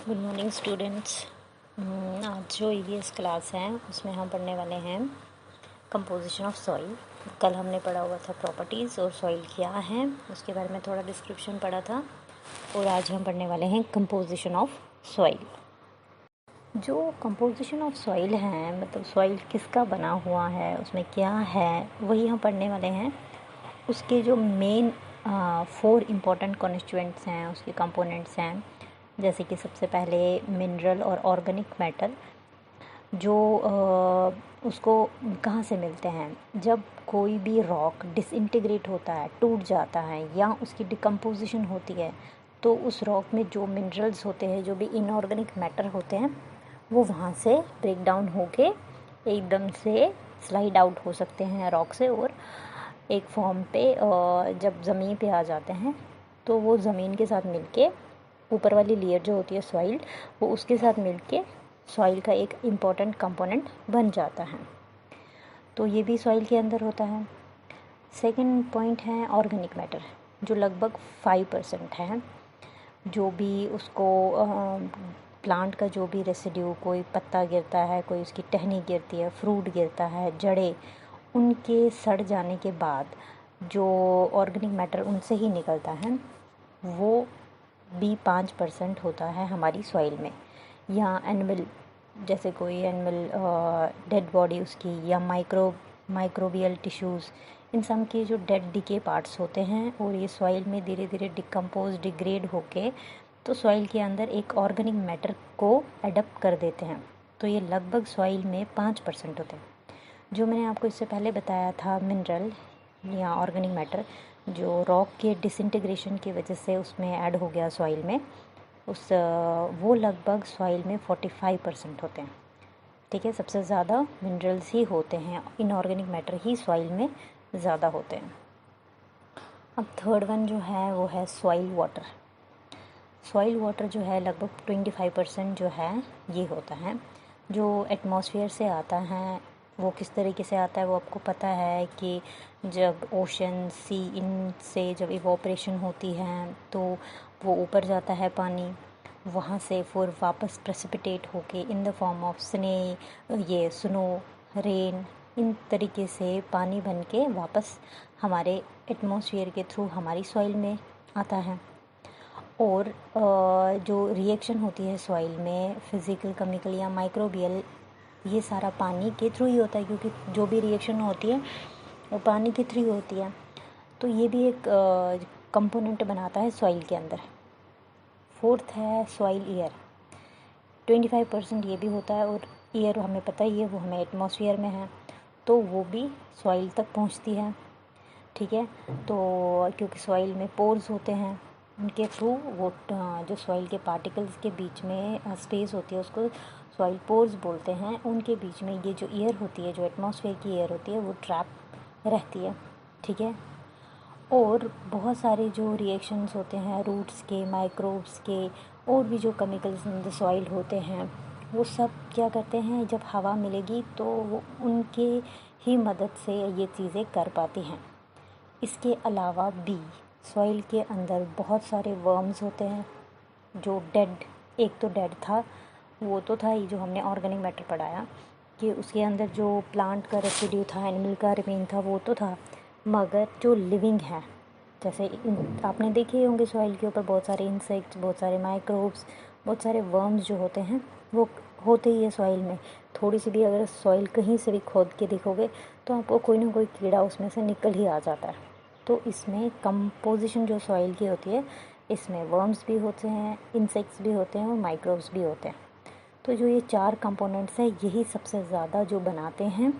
Good morning students. आज जो EVS class है उसमें हम पढ़ने वाले हैं कंपोजिशन ऑफ सॉइल। कल हमने पढ़ा हुआ था प्रॉपर्टीज़ और सॉइल क्या है उसके बारे में थोड़ा डिस्क्रिप्शन पढ़ा था, और आज हम पढ़ने वाले हैं कंपोजिशन ऑफ सॉइल। जो कंपोजिशन ऑफ सॉइल है मतलब सॉइल किसका बना हुआ है, उसमें क्या है, वही हम पढ़ने वाले हैं। उसके जो मेन 4 इम्पॉर्टेंट कॉन्स्टिट्यूएंट्स हैं, उसके कंपोनेंट्स हैं, जैसे कि सबसे पहले मिनरल और ऑर्गेनिक मैटर, जो उसको कहाँ से मिलते हैं। जब कोई भी रॉक डिसइंटीग्रेट होता है, टूट जाता है या उसकी डिकम्पोजिशन होती है, तो उस रॉक में जो मिनरल्स होते हैं, जो भी इनऑर्गेनिक मैटर होते हैं, वो वहाँ से ब्रेक डाउन होके एकदम से स्लाइड आउट हो सकते हैं रॉक से, और एक फॉर्म पे जब ज़मीन पे आ जाते हैं तो वो ज़मीन के साथ मिलके ऊपर वाली लेयर जो होती है सॉइल, वो उसके साथ मिलके सॉइल का एक इम्पॉर्टेंट कंपोनेंट बन जाता है। तो ये भी सॉइल के अंदर होता है। सेकंड पॉइंट है ऑर्गेनिक मैटर, जो लगभग 5% है। जो भी उसको प्लांट का जो भी रेसिड्यू, कोई पत्ता गिरता है, कोई उसकी टहनी गिरती है, फ्रूट गिरता है, जड़ें, उनके सड़ जाने के बाद जो ऑर्गेनिक मैटर उनसे ही निकलता है, वो भी 5% होता है हमारी सॉइल में। या एनिमल, जैसे कोई एनिमल डेड बॉडी उसकी, या माइक्रोबियल टिश्यूज़, इंसान के जो डेड डिके पार्ट्स होते हैं, और ये सॉइल में धीरे धीरे डिकम्पोज डिग्रेड होके तो सॉइल के अंदर एक ऑर्गेनिक मैटर को एडप्ट कर देते हैं। तो ये लगभग सॉइल में 5% होते हैं। जो मैंने आपको इससे पहले बताया था मिनरल या ऑर्गेनिक मैटर, जो रॉक के डिसइंटीग्रेशन की वजह से उसमें ऐड हो गया सॉइल में, वो लगभग सॉइल में 45% होते हैं। ठीक है, सबसे ज़्यादा मिनरल्स ही होते हैं, इनऑर्गेनिक मैटर ही सॉइल में ज़्यादा होते हैं। अब थर्ड वन जो है वो है सॉइल वाटर। सॉइल वाटर जो है लगभग 25% जो है ये होता है, जो एटमॉस्फेयर से आता है। वो किस तरीके से आता है वो आपको पता है कि जब ओशन, सी, इन से जब इवोपरेशन होती है तो वो ऊपर जाता है पानी, वहाँ से फिर वापस प्रेसिपिटेट होके in the form of snow, rain, इन तरीके से पानी बन के वापस हमारे एटमॉस्फेयर के थ्रू हमारी सॉइल में आता है। और जो रिएक्शन होती है सॉइल में, फिज़िकल, केमिकल या माइक्रोबियल, ये सारा पानी के थ्रू ही होता है, क्योंकि जो भी रिएक्शन होती है वो पानी के थ्रू होती है। तो ये भी एक कंपोनेंट बनाता है सॉइल के अंदर। फोर्थ है सॉइल एयर। 25% ये भी होता है, और एयर हमें पता ही है वो हमें एटमॉस्फेयर में है, तो वो भी सॉइल तक पहुंचती है। ठीक है, तो क्योंकि सॉइल में पोर्स होते हैं, उनके थ्रू वो जो सॉइल के पार्टिकल्स के बीच में स्पेस होती है उसको सॉइल पोर्स बोलते हैं। उनके बीच में ये जो एयर होती है, जो एटमॉस्फेयर की एयर होती है, वो ट्रैप रहती है। ठीक है, और बहुत सारे जो रिएक्शंस होते हैं रूट्स के, माइक्रोब्स के, और भी जो केमिकल्स इन द सॉइल होते हैं, वो सब क्या करते हैं, जब हवा मिलेगी तो वो उनके ही मदद से ये चीज़ें कर पाती हैं। इसके अलावा भी सॉइल के अंदर बहुत सारे वर्म्स होते हैं, जो एक तो डेड था, वो तो था ही, जो हमने ऑर्गेनिक मैटर पढ़ाया कि उसके अंदर जो प्लांट का रेसिड्यू था, एनिमल का रिमेन था, वो तो था, मगर जो लिविंग है, जैसे आपने देखे ही होंगे सॉइल के ऊपर बहुत सारे इंसेक्ट्स, बहुत सारे माइक्रोब्स, बहुत सारे वर्म्स जो होते हैं, वो होते ही है सॉइल में। थोड़ी सी भी अगर सॉइल कहीं से भी खोद के देखोगे तो आपको कोई ना कोई कीड़ा उसमें से निकल ही आ जाता है। तो इसमें कंपोजिशन जो सॉइल की होती है, इसमें वर्म्स भी होते हैं, इंसेक्ट्स भी होते हैं, और माइक्रोब्स भी होते हैं। तो जो ये 4 कंपोनेंट्स हैं, यही सबसे ज़्यादा जो बनाते हैं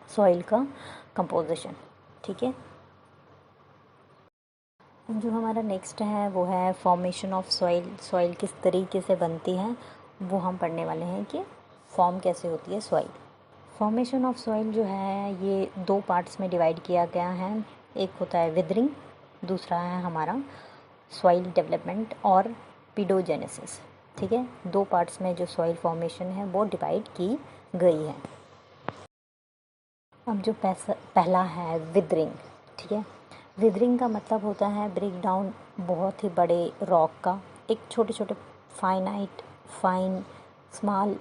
सॉइल का कंपोजिशन। ठीक है, जो हमारा नेक्स्ट है वो है फॉर्मेशन ऑफ सॉइल। सॉइल किस तरीके से बनती है वो हम पढ़ने वाले हैं कि फॉर्म कैसे होती है सॉइल। फॉर्मेशन ऑफ सॉइल जो है ये 2 पार्ट्स में डिवाइड किया गया है। एक होता है विदरिंग, दूसरा है हमारा सॉइल डेवलपमेंट और पीडोजेनेसिस। ठीक है, 2 पार्ट्स में जो सॉइल फॉर्मेशन है वो डिवाइड की गई है। अब जो पहला है विदरिंग। ठीक है, विदरिंग का मतलब होता है ब्रेक डाउन बहुत ही बड़े रॉक का, एक छोटे छोटे finite fine small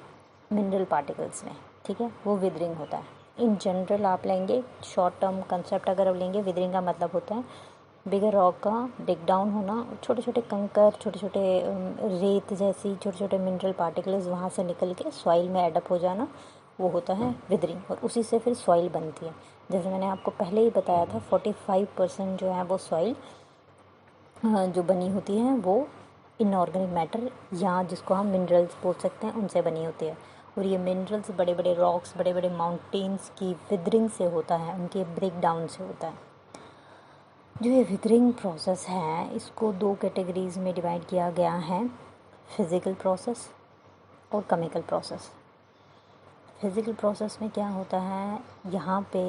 mineral particles में, ठीक है, वो विदरिंग होता है। इन जनरल आप लेंगे शॉर्ट टर्म कंसेप्ट अगर आप लेंगे, विदरिंग का मतलब होता है बिगर रॉक का डिग डाउन होना, छोटे छोटे कंकर, छोटे छोटे रेत जैसी छोटे छोटे मिनरल पार्टिकल्स वहाँ से निकल के सॉइल में एडअप हो जाना, वो होता है विदरिंग। और उसी से फिर सॉइल बनती है। जैसे मैंने आपको पहले ही बताया था 45% जो है वो सॉइल जो बनी होती है वो इनऑर्गेनिक मैटर या जिसको हम मिनरल्स बोल सकते हैं उनसे बनी होती है। और ये मिनरल्स बड़े बड़े रॉक्स, बड़े बड़े माउंटेन्स की विदरिंग से होता है, उनके ब्रेक डाउन से होता है। जो ये विदरिंग प्रोसेस है इसको 2 कैटेगरीज़ में डिवाइड किया गया है, फिज़िकल प्रोसेस और केमिकल प्रोसेस। फिज़िकल प्रोसेस में क्या होता है, यहाँ पे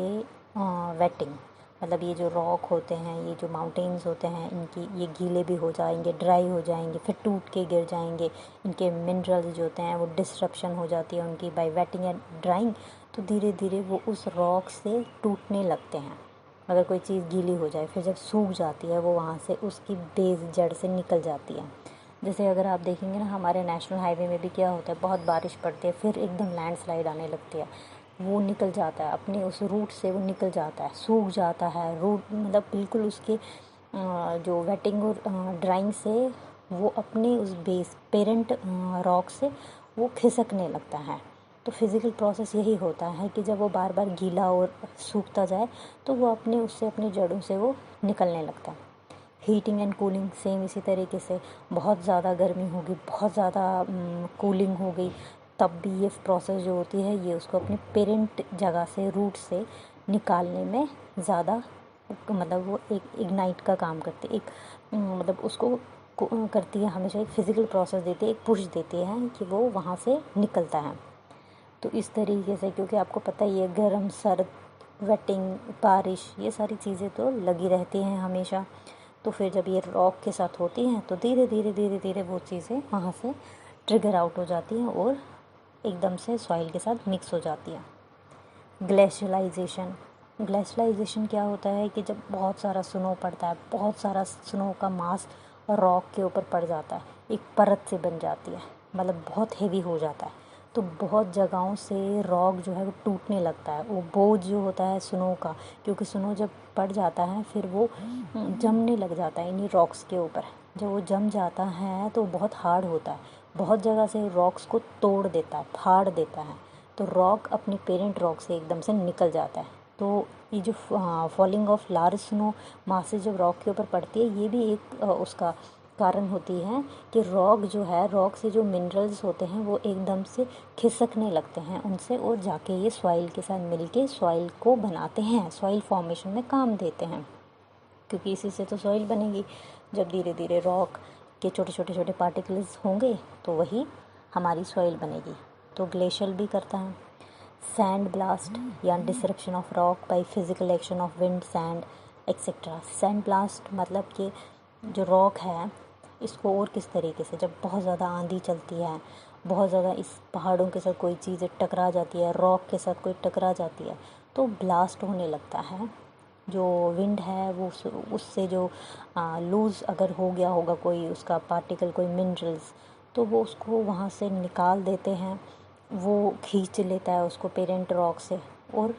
वेटिंग, मतलब ये जो रॉक होते हैं, ये जो माउंटेन्स होते हैं, इनकी ये गीले भी हो जाएंगे, ड्राई हो जाएंगे, फिर टूट के गिर जाएंगे। इनके मिनरल्स जो होते हैं वो डिस्ट्रप्शन हो जाती है उनकी बाय वेटिंग एंड ड्राइंग, तो धीरे धीरे वो उस रॉक से टूटने लगते हैं। अगर कोई चीज़ गीली हो जाए, फिर जब सूख जाती है वो वहाँ से उसकी बेस जड़ से निकल जाती है। जैसे अगर आप देखेंगे ना, हमारे नेशनल हाईवे में भी क्या होता है, बहुत बारिश पड़ती है, फिर एकदम लैंडस्लाइड आने लगती है, वो निकल जाता है अपने उस रूट से, वो निकल जाता है, सूख जाता है रूट, मतलब बिल्कुल उसके जो वेटिंग और ड्राइंग से वो अपने उस बेस पेरेंट रॉक से वो खिसकने लगता है। तो फिज़िकल प्रोसेस यही होता है कि जब वो बार बार गीला और सूखता जाए तो वो अपने उससे अपनी जड़ों से वो निकलने लगता है। हीटिंग एंड कूलिंग सेम इसी तरीके से, बहुत ज़्यादा गर्मी होगी, बहुत ज़्यादा कूलिंग हो गई, तब भी ये प्रोसेस जो होती है ये उसको अपने पेरेंट जगह से, रूट से निकालने में ज़्यादा, मतलब वो एक इग्नाइट का काम करती है, एक मतलब उसको करती है, हमेशा एक फिज़िकल प्रोसेस देती है, एक पुश देती है कि वो वहाँ से निकलता है। तो इस तरीके से, क्योंकि आपको पता ही है गर्म सर्द, वेटिंग, बारिश, ये सारी चीज़ें तो लगी रहती हैं हमेशा। तो फिर जब ये रॉक के साथ होती हैं तो धीरे धीरे धीरे धीरे वो चीज़ें वहाँ से ट्रिगर आउट हो जाती हैं और एकदम से सॉइल के साथ मिक्स हो जाती है। ग्लेशियलाइजेशन, ग्लेशियलाइजेशन क्या होता है कि जब बहुत सारा स्नो पड़ता है, बहुत सारा स्नो का मास रॉक के ऊपर पड़ जाता है, एक परत से बन जाती है, मतलब बहुत हेवी हो जाता है, तो बहुत जगहों से रॉक जो है वो टूटने लगता है। वो बोझ जो होता है स्नो का, क्योंकि स्नो जब पड़ जाता है फिर वो जमने लग जाता है इन्हीं रॉक्स के ऊपर। जब वो जम जाता है तो बहुत हार्ड होता है, बहुत जगह से रॉक्स को तोड़ देता है, फाड़ देता है, तो रॉक अपने पेरेंट रॉक से एकदम से निकल जाता है। तो ये जो falling of large snow masses जब रॉक के ऊपर पड़ती है, ये भी एक उसका कारण होती है कि रॉक जो है, रॉक से जो मिनरल्स होते हैं वो एकदम से खिसकने लगते हैं उनसे, और जाके ये सॉइल के साथ मिलके सॉइल को बनाते हैं, सॉइल फॉर्मेशन में काम देते हैं, क्योंकि इसी से तो सॉइल बनेगी। जब धीरे धीरे रॉक के छोटे छोटे छोटे पार्टिकल्स होंगे तो वही हमारी सॉइल बनेगी। तो ग्लेशियर भी करता है। सैंड ब्लास्ट या disruption of rock by physical action of wind, sand etcetera. Sand blast मतलब कि जो रॉक है इसको और किस तरीके से, जब बहुत ज़्यादा आंधी चलती है, बहुत ज़्यादा इस पहाड़ों के साथ कोई चीज़ टकरा जाती है, रॉक के साथ कोई टकरा जाती है, तो ब्लास्ट होने लगता है। जो विंड है वो उससे जो लूज़ अगर हो गया होगा कोई उसका पार्टिकल, कोई मिनरल्स, तो वो उसको वहाँ से निकाल देते हैं, वो खींच लेता है उसको पेरेंट रॉक से और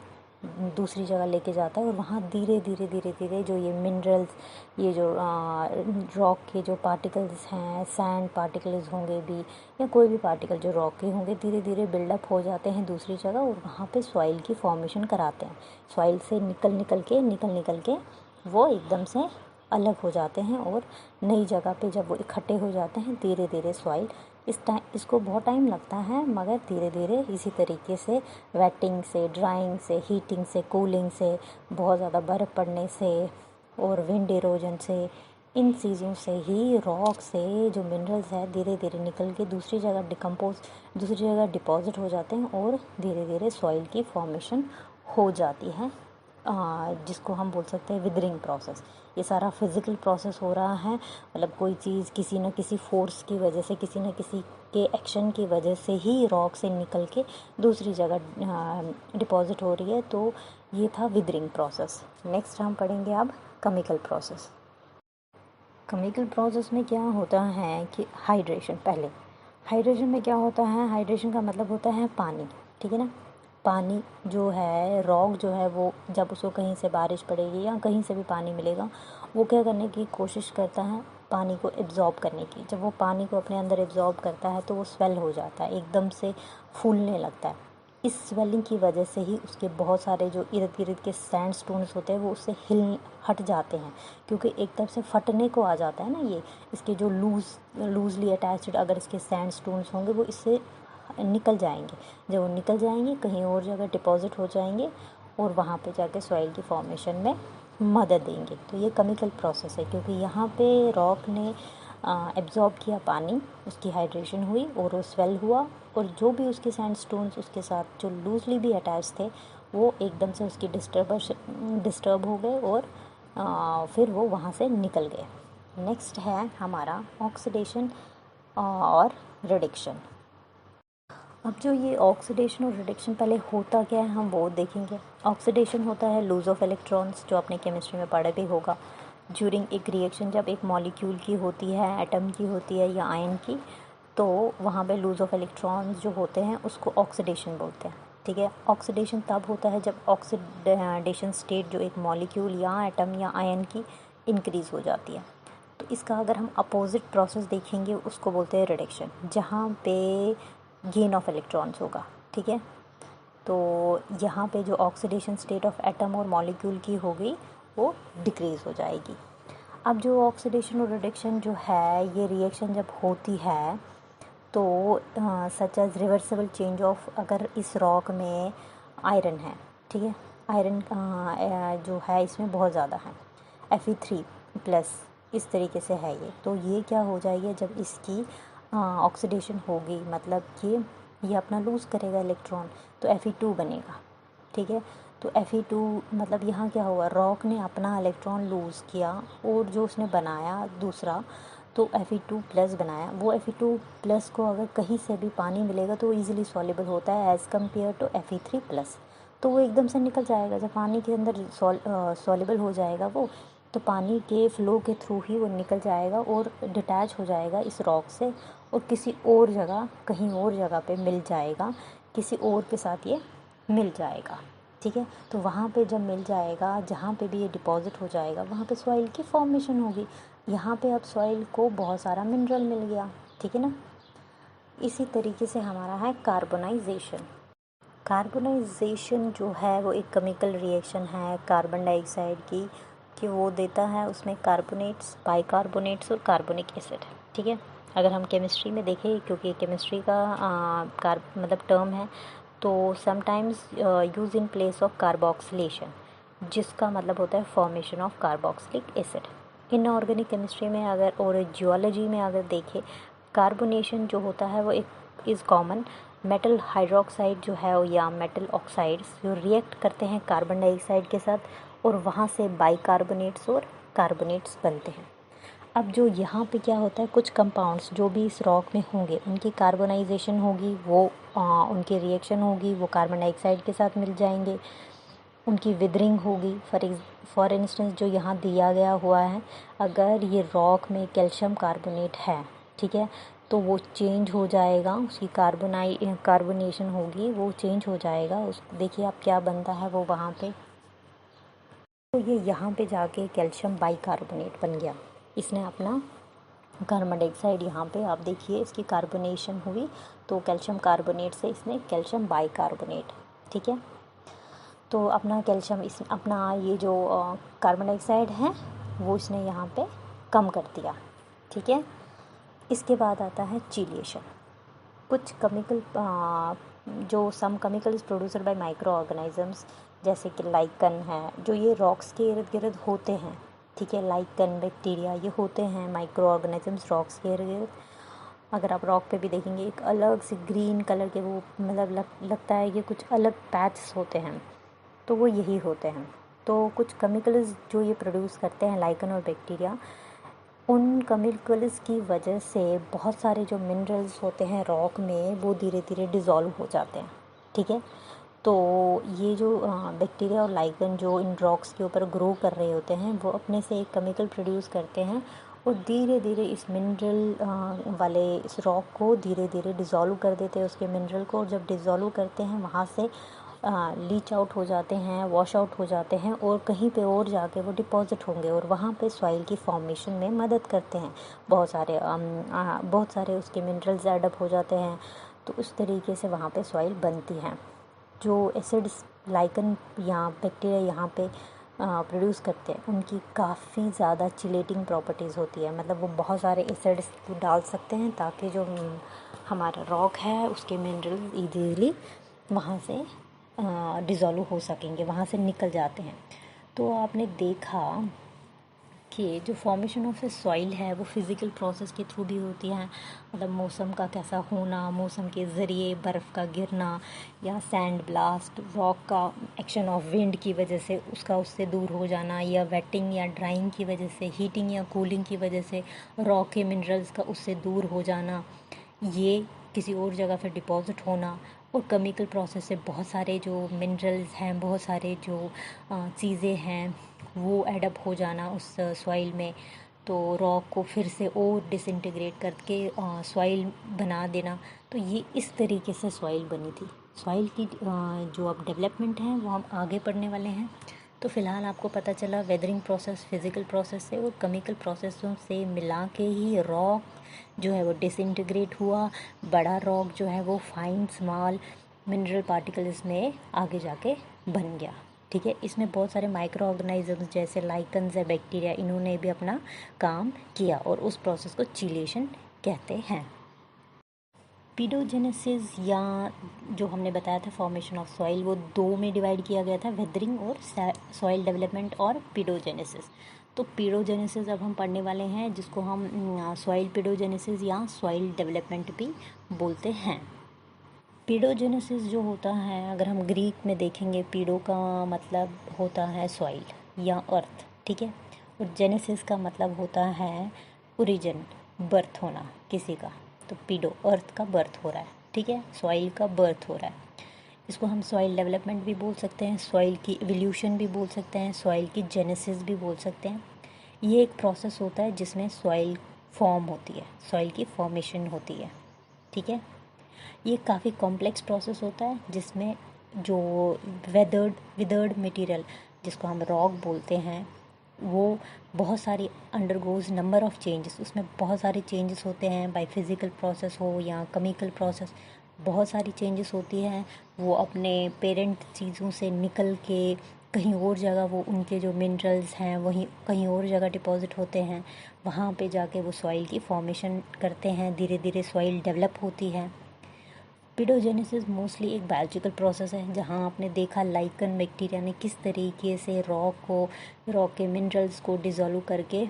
दूसरी जगह लेके जाता है, और वहाँ धीरे धीरे धीरे धीरे जो ये मिनरल्स, ये जो रॉक के जो पार्टिकल्स हैं, सैंड पार्टिकल्स होंगे भी या कोई भी पार्टिकल जो रॉक के होंगे, धीरे धीरे बिल्डअप हो जाते हैं दूसरी जगह और वहाँ पे सॉइल की फॉर्मेशन कराते हैं। सॉइल से निकल निकल के वो एकदम से अलग हो जाते हैं और नई जगह पे जब वो इकट्ठे हो जाते हैं, धीरे धीरे सॉइल, इसको बहुत टाइम लगता है, मगर धीरे धीरे इसी तरीके से वेटिंग से, ड्राइंग से, हीटिंग से, कूलिंग से, बहुत ज़्यादा बर्फ़ पड़ने से और विंड इरोजन से, इन चीज़ों से ही रॉक से जो मिनरल्स है धीरे धीरे निकल के दूसरी जगह दूसरी जगह डिपॉजिट हो जाते हैं और धीरे धीरे सॉइल की फॉर्मेशन हो जाती है, जिसको हम बोल सकते हैं विदरिंग प्रोसेस। ये सारा फिज़िकल प्रोसेस हो रहा है, मतलब कोई चीज़ किसी न किसी फोर्स की वजह से, किसी न किसी के एक्शन की वजह से ही रॉक से निकल के दूसरी जगह डिपॉजिट हो रही है, तो ये था विदरिंग प्रोसेस। नेक्स्ट हम पढ़ेंगे अब केमिकल प्रोसेस। केमिकल प्रोसेस में क्या होता है कि हाइड्रेशन, पहले हाइड्रेशन में क्या होता है, हाइड्रेशन का मतलब होता है पानी, ठीक है ना। पानी जो है, रॉक जो है, वो जब उसको कहीं से बारिश पड़ेगी या कहीं से भी पानी मिलेगा, वो क्या करने की कोशिश करता है, पानी को एब्जॉर्ब करने की। जब वो पानी को अपने अंदर एब्जॉर्ब करता है तो वो स्वेल हो जाता है, एकदम से फूलने लगता है। इस स्वेलिंग की वजह से ही उसके बहुत सारे जो इर्द गिर्द के सैंड स्टोन्स होते हैं वो उससे हट जाते हैं, क्योंकि एक तरफ से फटने को आ जाता है ना ये। इसके जो लूजली अटैच्ड अगर इसके सैंड स्टोन्स होंगे वो इससे निकल जाएंगे। जब वो निकल जाएंगे कहीं और जगह डिपॉजिट हो जाएंगे और वहाँ पे जाके सॉइल की फॉर्मेशन में मदद देंगे। तो ये केमिकल प्रोसेस है, क्योंकि यहाँ पे रॉक ने एब्जॉर्ब किया पानी, उसकी हाइड्रेशन हुई और वो स्वेल हुआ, और जो भी उसके सैंड स्टोन्स उसके साथ जो लूजली भी अटैच थे वो एकदम से उसकी डिस्टर्ब हो गए और फिर वो वहाँ से निकल गए। नेक्स्ट है हमारा ऑक्सीडेशन और रिडक्शन। अब जो ये ऑक्सीडेशन और रिडक्शन, पहले होता क्या है हम वो देखेंगे। ऑक्सीडेशन होता है लूज ऑफ इलेक्ट्रॉन्स, जो आपने केमिस्ट्री में पढ़ा भी होगा। ज्यूरिंग एक रिएक्शन, जब एक मॉलिक्यूल की होती है, एटम की होती है या आयन की, तो वहाँ पे लूज ऑफ इलेक्ट्रॉन्स जो होते हैं उसको ऑक्सीडेशन बोलते हैं, ठीक है। ऑक्सीडेशन तब होता है जब ऑक्सीडेशन स्टेट जो एक मॉलिक्यूल या एटम या आयन की इंक्रीज़ हो जाती है। तो इसका अगर हम अपोजिट प्रोसेस देखेंगे उसको बोलते हैं रिडक्शन, जहाँ पे गेन ऑफ इलेक्ट्रॉन्स होगा, ठीक है। तो यहाँ पे जो ऑक्सीडेशन स्टेट ऑफ एटम और मॉलिक्यूल की हो गई वो डिक्रीज़ हो जाएगी। अब जो ऑक्सीडेशन और रिडक्शन जो है, ये रिएक्शन जब होती है तो such as reversible change of, अगर इस रॉक में आयरन है, ठीक है, आयरन जो है इसमें बहुत ज़्यादा है, Fe3+, इस तरीके से है ये, तो ये क्या हो जाएगी जब इसकी ऑक्सीडेशन होगी, मतलब ये अपना लूज़ करेगा इलेक्ट्रॉन, तो Fe2 बनेगा, ठीक है। तो Fe2 मतलब यहाँ क्या हुआ, रॉक ने अपना इलेक्ट्रॉन लूज़ किया और जो उसने बनाया दूसरा, तो Fe2+ बनाया। वो Fe2+ को अगर कहीं से भी पानी मिलेगा तो वो ईज़िली सॉल्युबल होता है एज़ कम्पेयर टू Fe3+, तो वो एकदम से निकल जाएगा। जब पानी के अंदर सॉल्युबल हो जाएगा वो, तो पानी के फ्लो के थ्रू ही वो निकल जाएगा और डिटैच हो जाएगा इस रॉक से, और किसी और जगह, कहीं और जगह पे मिल जाएगा, किसी और के साथ ये मिल जाएगा, ठीक है। तो वहाँ पे जब मिल जाएगा, जहाँ पे भी ये डिपॉजिट हो जाएगा, वहाँ पे सॉइल की फॉर्मेशन होगी। यहाँ पे अब सॉइल को बहुत सारा मिनरल मिल गया, ठीक है ना। इसी तरीके से हमारा है कार्बोनाइजेशन। कार्बोनाइजेशन जो है वो एक केमिकल रिएक्शन है कार्बन डाइऑक्साइड की, कि वो देता है उसमें कार्बोनेट्स, बाइकार्बोनेट्स और कार्बोनिक एसिड, ठीक है। अगर हम केमिस्ट्री में देखें, क्योंकि केमिस्ट्री का मतलब टर्म है, तो sometimes use in place of carboxylation, जिसका मतलब होता है formation of carboxylic acid. Inorganic chemistry में अगर और जियोलॉजी में अगर देखें, कार्बोनेशन जो होता है वो एक इज़ कॉमन मेटल हाइड्रोक्साइड जो है या मेटल ऑक्साइड्स जो रिएक्ट करते हैं कार्बन डाइऑक्साइड के साथ, और वहाँ से बाइकार्बोनेट्स और कार्बोनेट्स बनते हैं। अब जो यहाँ पे क्या होता है, कुछ कंपाउंड्स जो भी इस रॉक में होंगे उनकी कार्बोनाइजेशन होगी, वो उनकी रिएक्शन होगी, वो कार्बन डाइऑक्साइड के साथ मिल जाएंगे, उनकी विदरिंग होगी। फॉर इंस्टेंस जो यहाँ दिया गया हुआ है, अगर ये रॉक में कैल्शियम कार्बोनेट है, ठीक है, तो वो चेंज हो जाएगा, उसकी कार्बोनेशन होगी, वो चेंज हो जाएगा। उस देखिए आप क्या बनता है वो वहाँ पे, तो ये यहाँ पे जाके कैल्शियम बाइकार्बोनेट बन गया। इसने अपना कार्बन डाइऑक्साइड, यहाँ पे आप देखिए इसकी कार्बोनेशन हुई, तो कैल्शियम कार्बोनेट से इसने कैल्शियम बाइकार्बोनेट, ठीक है। तो अपना कैल्शियम इस अपना ये जो कार्बन डाइऑक्साइड है वो इसने यहाँ पे कम कर दिया, ठीक है। इसके बाद आता है चिलिएशन। कुछ केमिकल जो some chemicals producer by micro organisms, जैसे कि लाइकन है, जो ये रॉक्स के इर्द गिर्द होते हैं, ठीक है। लाइकन, बैक्टीरिया, ये होते हैं माइक्रो ऑर्गेनिजम्स रॉक्स के इर्द गिर्द। अगर आप रॉक पे भी देखेंगे एक अलग से ग्रीन कलर के, वो मतलब लगता है कि कुछ अलग पैचेस होते हैं, तो वो यही होते हैं। तो कुछ केमिकल्स जो ये प्रोड्यूस करते हैं लाइकन और बैक्टीरिया, उन केमिकल्स की वजह से बहुत सारे जो मिनरल्स होते हैं रॉक में वो धीरे धीरे डिज़ोल्व हो जाते हैं, ठीक है। तो ये जो बैक्टीरिया और लाइकन जो इन रॉक्स के ऊपर ग्रो कर रहे होते हैं, वो अपने से एक केमिकल प्रोड्यूस करते हैं और धीरे धीरे इस मिनरल वाले इस रॉक को धीरे धीरे डिज़ोल्व कर देते हैं उसके मिनरल को, और जब डिज़ोल्व करते हैं वहाँ से लीच आउट हो जाते हैं, वॉश आउट हो जाते हैं, और कहीं पे और जाके वो डिपॉजिट होंगे और वहाँ पे सॉइल की फॉर्मेशन में मदद करते हैं। बहुत सारे उसके मिनरल्स एडअप हो जाते हैं, तो उस तरीके से वहाँ पे सॉइल बनती है। जो एसिड्स लाइकन या बैक्टीरिया यहाँ पे प्रोड्यूस करते हैं उनकी काफ़ी ज़्यादा चिलेटिंग प्रॉपर्टीज़ होती है, मतलब वो बहुत सारे एसिड्स डाल सकते हैं ताकि जो हमारा रॉक है उसके मिनरल्स इजीली वहाँ से डिज़ोल्व हो सकेंगे, वहाँ से निकल जाते हैं। तो आपने देखा कि जो फॉर्मेशन ऑफ ए सॉइल है वो फिज़िकल प्रोसेस के थ्रू भी होती है, मतलब मौसम का कैसा होना, मौसम के ज़रिए बर्फ़ का गिरना, या सैंड ब्लास्ट, रॉक का एक्शन ऑफ विंड की वजह से उससे दूर हो जाना, या वेटिंग या ड्राइंग की वजह से, हीटिंग या कूलिंग की वजह से रॉक के मिनरल्स का उससे दूर हो जाना, ये किसी और जगह पर डिपॉजिट होना, और केमिकल प्रोसेस से बहुत सारे जो मिनरल्स हैं, बहुत सारे जो चीज़ें हैं वो एडअप हो जाना उस सॉइल में, तो रॉक को फिर से और डिसइंटीग्रेट करके सॉइल बना देना। तो ये इस तरीके से सॉइल बनी थी। सॉइल की जो अब डेवलपमेंट है वो हम आगे पढ़ने वाले हैं। तो फ़िलहाल आपको पता चला वेदरिंग प्रोसेस फिज़िकल प्रोसेस से और केमिकल प्रोसेसों से मिला के ही रॉक जो है वो डिसइंटीग्रेट हुआ। बड़ा रॉक जो है वो फाइन स्मॉल मिनरल पार्टिकल्स में आगे जाके बन गया। ठीक है, इसमें बहुत सारे माइक्रो ऑर्गेनिजम्स जैसे लाइकन्स है, बैक्टीरिया, इन्होंने भी अपना काम किया और उस प्रोसेस को चिलेशन कहते हैं। पीडोजेनेसिस या जो हमने बताया था फॉर्मेशन ऑफ सॉइल, वो दो में डिवाइड किया गया था, वेदरिंग और सॉइल डेवलपमेंट और पीडोजेनेसिस। तो पीडोजेनेसिस अब हम पढ़ने वाले हैं, जिसको हम सॉइल पीडोजेनेसिस या सॉइल डेवलपमेंट भी बोलते हैं। पीडोजेनेसिस जो होता है, अगर हम ग्रीक में देखेंगे, पीडो का मतलब होता है सॉइल या अर्थ, ठीक है, और जेनेसिस का मतलब होता है ओरिजिन, बर्थ होना किसी का। तो पीडो अर्थ का बर्थ हो रहा है, ठीक है, सॉइल का बर्थ हो रहा है। इसको हम सॉइल डेवलपमेंट भी बोल सकते हैं, सॉइल की इवोल्यूशन भी बोल सकते हैं, सॉइल की जेनेसिस भी बोल सकते हैं। ये एक प्रोसेस होता है जिसमें सॉइल फॉर्म होती है, सॉइल की फॉर्मेशन होती है, ठीक है। ये काफ़ी कॉम्प्लेक्स प्रोसेस होता है जिसमें जो विदर्ड मटेरियल जिसको हम रॉक बोलते हैं, वो बहुत सारी अंडरगोज नंबर ऑफ चेंजेस, उसमें बहुत सारे चेंजेस होते हैं, बाय फिज़िकल प्रोसेस हो या केमिकल प्रोसेस, बहुत सारी चेंजेस होती हैं। वो अपने पेरेंट चीज़ों से निकल के कहीं और जगह वो उनके जो मिनरल्स हैं वहीं कहीं और जगह डिपॉजिट होते हैं, वहाँ पे जाके वो सॉइल की फॉर्मेशन करते हैं, धीरे धीरे सॉइल डेवलप होती है। पीडोजेनेसिस मोस्टली एक बायोलॉजिकल प्रोसेस है जहाँ आपने देखा लाइकन बैक्टीरिया ने किस तरीके से रॉक के मिनरल्स को डिज़ोल्व करके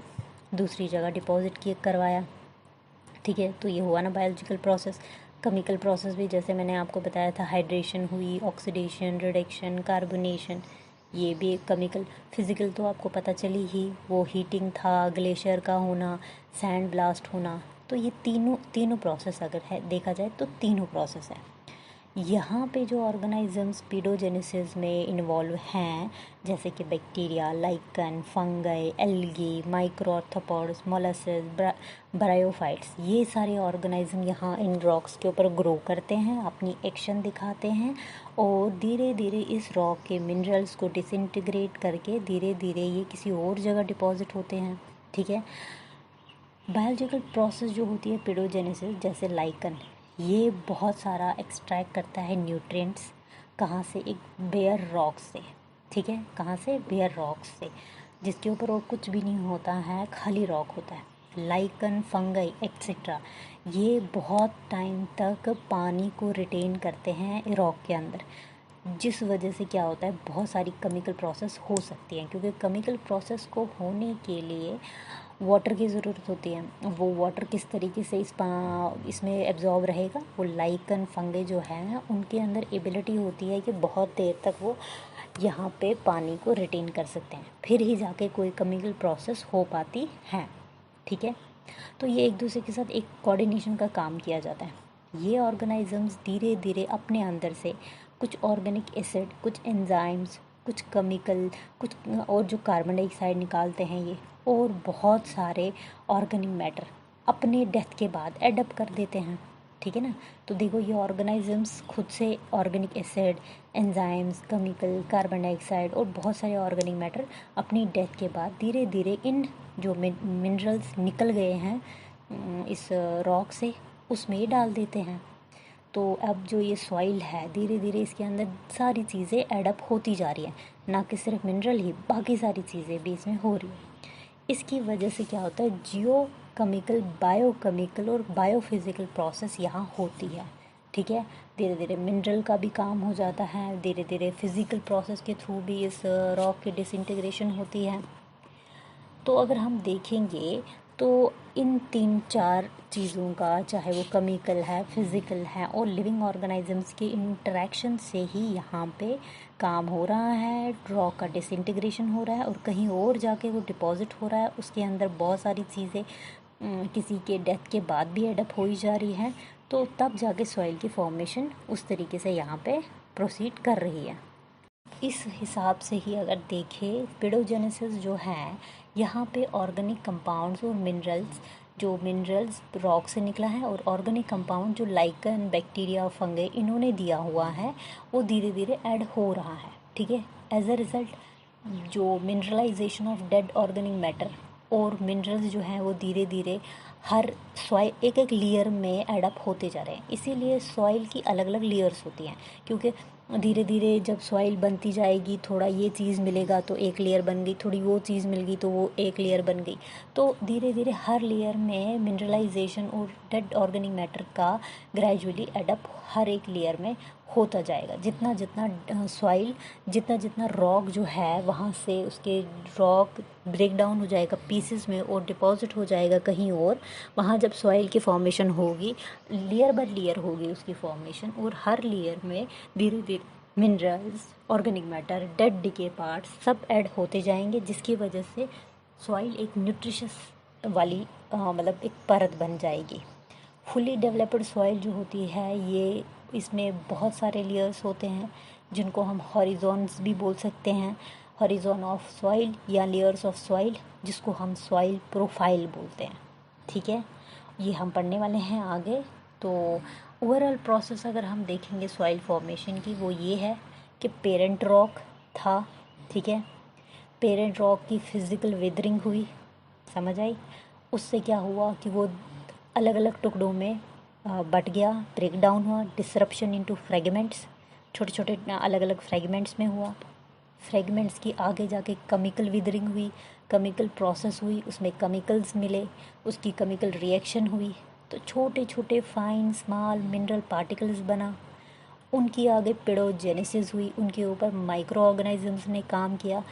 दूसरी जगह डिपॉजिट किए करवाया, ठीक है। तो ये हुआ ना बायोलॉजिकल प्रोसेस। केमिकल प्रोसेस भी जैसे मैंने आपको बताया था, हाइड्रेशन हुई, ऑक्सीडेशन, रिडक्शन, कार्बोनेशन, ये भी एक केमिकल। फिज़िकल तो आपको पता चली ही, वो हीटिंग था, ग्लेशियर का होना, सैंड ब्लास्ट होना। तो ये तीनों प्रोसेस अगर है देखा जाए तो तीनों प्रोसेस है। यहाँ पे जो ऑर्गेनिजम्स पीडोजेनेसिस में इन्वॉल्व हैं, जैसे कि bacteria, lichen, fungi, algae, microarthropods, molluscs, bryophytes, ये सारे ऑर्गेनिज्म यहाँ इन रॉक्स के ऊपर ग्रो करते हैं, अपनी एक्शन दिखाते हैं और धीरे धीरे इस रॉक के मिनरल्स को डिसइंटीग्रेट करके धीरे धीरे ये किसी और जगह डिपॉजिट होते हैं, ठीक है। बायोलॉजिकल प्रोसेस जो होती है पीडोजेनेसिस, जैसे लाइकन, ये बहुत सारा एक्सट्रैक्ट करता है न्यूट्रिएंट्स, कहाँ से, एक बेयर रॉक से, ठीक है, कहाँ से, बेयर रॉक से, जिसके ऊपर और कुछ भी नहीं होता है, खाली रॉक होता है। लाइकन, फंगई एक्सेट्रा, ये बहुत टाइम तक पानी को रिटेन करते हैं रॉक के अंदर, जिस वजह से क्या होता है, बहुत सारी केमिकल प्रोसेस हो सकती हैं, क्योंकि केमिकल प्रोसेस को होने के लिए वाटर की ज़रूरत होती है। वो वाटर किस तरीके से इसमें एब्जॉर्ब रहेगा, वो लाइकन फंगे जो हैं उनके अंदर एबिलिटी होती है कि बहुत देर तक वो यहाँ पे पानी को रिटेन कर सकते हैं, फिर ही जाके कोई केमिकल प्रोसेस हो पाती है, ठीक है। तो ये एक दूसरे के साथ एक कोऑर्डिनेशन का काम किया जाता है। ये ऑर्गेनिजम्स धीरे धीरे अपने अंदर से कुछ ऑर्गेनिक एसिड, कुछ एंजाइम्स, कुछ केमिकल, कुछ और जो कार्बन डाइऑक्साइड निकालते हैं, ये और बहुत सारे ऑर्गेनिक मैटर अपने डेथ के बाद एडप्ट कर देते हैं, ठीक है ना। तो देखो ये ऑर्गेनिजम्स खुद से organic acid, enzymes, chemical, carbon dioxide और बहुत सारे ऑर्गेनिक मैटर अपनी डेथ के बाद धीरे धीरे इन जो मिनरल्स निकल गए हैं इस रॉक से उसमें डाल देते हैं। तो अब जो ये सॉइल है धीरे धीरे इसके अंदर सारी चीज़ें एडअप होती जा रही हैं, ना कि सिर्फ मिनरल ही, बाकी सारी चीज़ें भी इसमें हो रही हैं। इसकी वजह से क्या होता है, जियो केमिकल, बायोकेमिकल और बायोफिज़िकल प्रोसेस यहाँ होती है, ठीक है। धीरे धीरे मिनरल का भी काम हो जाता है, धीरे धीरे फिज़िकल प्रोसेस के थ्रू भी इस रॉक की डिसइंटीग्रेशन होती है। तो अगर हम देखेंगे तो इन 3-4 चीज़ों का, चाहे वो केमिकल है, फिज़िकल है और लिविंग ऑर्गेनिजम्स के इंटरेक्शन से ही यहाँ पे काम हो रहा है, रॉक का डिसइंटीग्रेशन हो रहा है और कहीं और जाके वो डिपॉजिट हो रहा है। उसके अंदर बहुत सारी चीज़ें किसी के डेथ के बाद भी एडअप हो ही जा रही है, तो तब जाके सॉइल की फॉर्मेशन उस तरीके से यहाँ पे प्रोसीड कर रही है। इस हिसाब से ही अगर देखें पेडोजेनेसिस जो है, यहाँ पे ऑर्गेनिक कंपाउंड्स और मिनरल्स रॉक से निकला है और ऑर्गेनिक कंपाउंड जो लाइकन, बैक्टीरिया, फंगे इन्होंने दिया हुआ है वो धीरे धीरे ऐड हो रहा है, ठीक है। एज अ रिज़ल्ट जो mineralization of dead organic matter और मिनरल्स जो हैं वो धीरे धीरे हर सॉइल एक एक लेयर में एडअप होते जा रहे हैं। इसीलिए सॉइल की अलग अलग लेयर्स होती हैं, क्योंकि धीरे धीरे जब सॉइल बनती जाएगी, थोड़ा ये चीज़ मिलेगा तो एक लेयर बन गई, थोड़ी वो चीज़ मिल गई तो वो एक लेयर बन गई। तो धीरे धीरे हर लेयर में मिनरलाइजेशन और डेड ऑर्गेनिक मैटर का ग्रेजुअली एडअप हर एक लेयर में होता जाएगा। जितना जितना सॉइल, जितना जितना रॉक जो है वहाँ से उसके रॉक ब्रेक डाउन हो जाएगा पीसेस में और डिपॉजिट हो जाएगा कहीं और, वहाँ जब सॉइल की फॉर्मेशन होगी लेयर बाय लेयर होगी उसकी फॉर्मेशन, और हर लेयर में धीरे धीरे minerals, organic matter, dead decay parts सब ऐड होते जाएंगे, जिसकी वजह से सॉइल एक न्यूट्रिशस वाली मतलब एक परत बन जाएगी। फुली डेवलप्ड सॉइल जो होती है ये, इसमें बहुत सारे लेयर्स होते हैं जिनको हम हॉरिजॉन्स भी बोल सकते हैं, हॉरिजॉन ऑफ सॉइल या लेयर्स ऑफ सॉइल, जिसको हम सॉइल प्रोफाइल बोलते हैं, ठीक है। ये हम पढ़ने वाले हैं आगे। तो ओवरऑल प्रोसेस अगर हम देखेंगे सॉइल फॉर्मेशन की, वो ये है कि पेरेंट रॉक था, ठीक है। पेरेंट रॉक की फिज़िकल विदरिंग हुई, समझ आई। उससे क्या हुआ कि वो अलग अलग टुकड़ों में बट गया, ब्रेक डाउन हुआ, डिसरप्शन इनटू फ्रेगमेंट्स, छोटे छोटे अलग अलग फ्रेगमेंट्स में हुआ। फ्रेगमेंट्स की आगे जाके केमिकल विदरिंग हुई, केमिकल प्रोसेस हुई, उसमें केमिकल्स मिले, उसकी केमिकल रिएक्शन हुई, तो छोटे छोटे फाइन स्मॉल मिनरल पार्टिकल्स बना। उनकी आगे पेडोजेनेसिस हुई, उनके ऊपर माइक्रो ऑर्गेनिजम्स ने काम किया,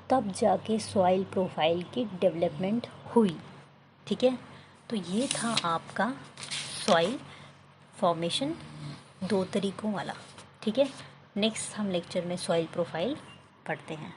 तब जाके सॉइल प्रोफाइल की डेवलपमेंट हुई, ठीक है। तो ये था आपका सॉइल फॉर्मेशन 2 तरीक़ों वाला, ठीक है। नेक्स्ट हम लेक्चर में सॉइल प्रोफाइल पढ़ते हैं।